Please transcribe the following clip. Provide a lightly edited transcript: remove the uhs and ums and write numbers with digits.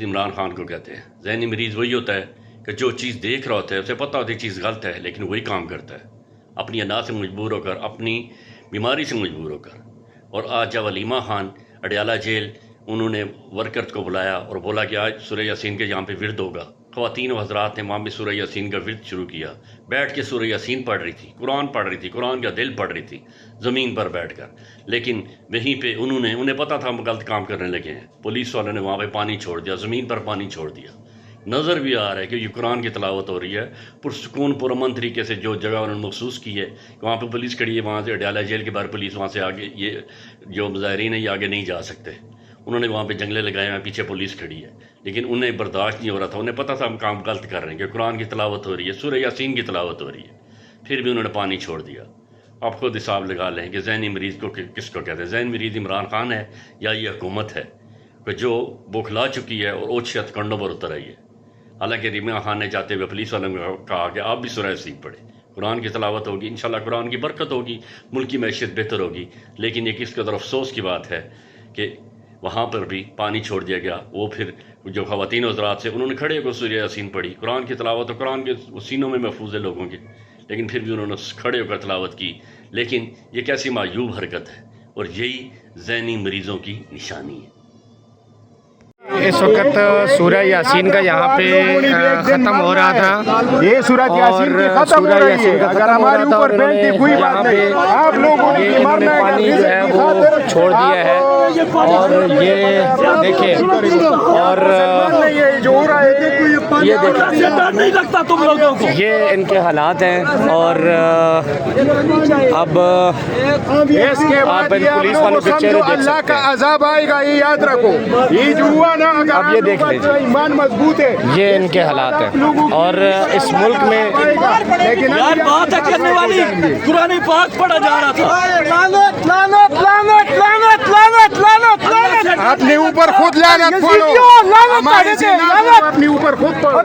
عمران خان کو کہتے ہیں ذہنی مریض وہی ہوتا ہے کہ جو چیز دیکھ رہا ہوتا ہے اسے پتہ ہوتی ہے چیز غلط ہے لیکن وہی کام کرتا ہے اپنی انا سے مجبور ہو کر، اپنی بیماری سے مجبور ہو کر۔ اور آج جب علیمہ خان اڈیالہ جیل انہوں نے ورکرز کو بلایا اور بولا کہ آج سورہ یاسین کے یہاں پہ ورد ہوگا، خواتین و حضرات نے وہاں پہ سورہ یاسین کا ورد شروع کیا، بیٹھ کے سورہ یاسین پڑھ رہی تھی، قرآن پڑھ رہی تھی، قرآن کا دل پڑھ رہی تھی زمین پر بیٹھ کر۔ لیکن وہیں پہ انہیں پتہ تھا ہم غلط کام کرنے لگے ہیں، پولیس والوں نے وہاں پہ پانی چھوڑ دیا، زمین پر پانی چھوڑ دیا۔ نظر بھی آ رہا ہے کہ یہ قرآن کی تلاوت ہو رہی ہے پرسکون پرامن طریقے سے، جو جگہ انہوں نے مخصوص کی ہے کہ وہاں پہ پولیس کھڑی ہے، وہاں سے اڈیالہ جیل کے باہر پولیس، وہاں سے آگے یہ جو مظاہرین ہیں یہ آگے نہیں جا سکتے، انہوں نے وہاں پہ جنگلے لگائے ہیں، پیچھے پولیس کھڑی ہے، لیکن انہیں برداشت نہیں ہو رہا تھا، انہیں پتہ تھا ہم کام غلط کر رہے ہیں کہ قرآن کی تلاوت ہو رہی ہے، سورہ یاسین کی تلاوت ہو رہی ہے، پھر بھی انہوں نے پانی چھوڑ دیا۔ آپ خود حساب لگا لیں کہ ذہنی مریض کو کس کو کہتے ہیں؟ ذہنی مریض عمران خان ہے یا یہ حکومت ہے کہ جو بوکھلا چکی ہے اور اوچھے ہتھ کنڈوں پر اتر آئی ہے؟ حالانکہ عمران خان نے جاتے ہوئے پولیس والوں کو کہا کہ آپ بھی سورہ یاسین پڑھیں، قرآن کی تلاوت ہوگی، انشاءاللہ قرآن کی برکت ہوگی، ملک کی معیشت بہتر ہوگی۔ لیکن یہ کس قدر افسوس کی بات ہے کہ وہاں پر بھی پانی چھوڑ دیا گیا۔ وہ پھر جو خواتین حضرات سے انہوں نے کھڑے ہو کر سورہ یاسین پڑھی، قرآن کی تلاوت، اور قرآن کے سینوں میں محفوظ ہے لوگوں کے، لیکن پھر بھی انہوں نے کھڑے ہو کر تلاوت کی۔ لیکن یہ کیسی معیوب حرکت ہے، اور یہی ذہنی مریضوں کی نشانی ہے۔ اس وقت سورہ یاسین کا یہاں پہ ختم ہو رہا تھا، یہ سورہ یاسین کی ختم ہو رہی ہے، اگر ہمارے اوپر پینٹی کوئی بات نہیں، آپ لوگوں نے پانی جو ہے وہ چھوڑ دیا ہے، اور یہ دیکھیں، اور یہ دیکھیں، نہیں لگتا تم لوگوں کو، یہ ان کے حالات ہیں۔ اور اب آپ پولیس والوں کے چہرے دیکھ اللہ سکتے کا ہیں۔ عذاب آئے گا، یہ یاد رکھو، یہ جو ہوا نا، اگر اب یہ دیکھ لیجیے، ایمان مضبوط ہے، یہ ان کے حالات ہیں۔ اور اس ملک میں یار بات ہے کرنے والی، قرآن پاک پڑھا جا رہا تھا۔ اپنے اوپر خود لعنت پڑھو، ہمارے زندہ کو اپنے اوپر خود پڑھو۔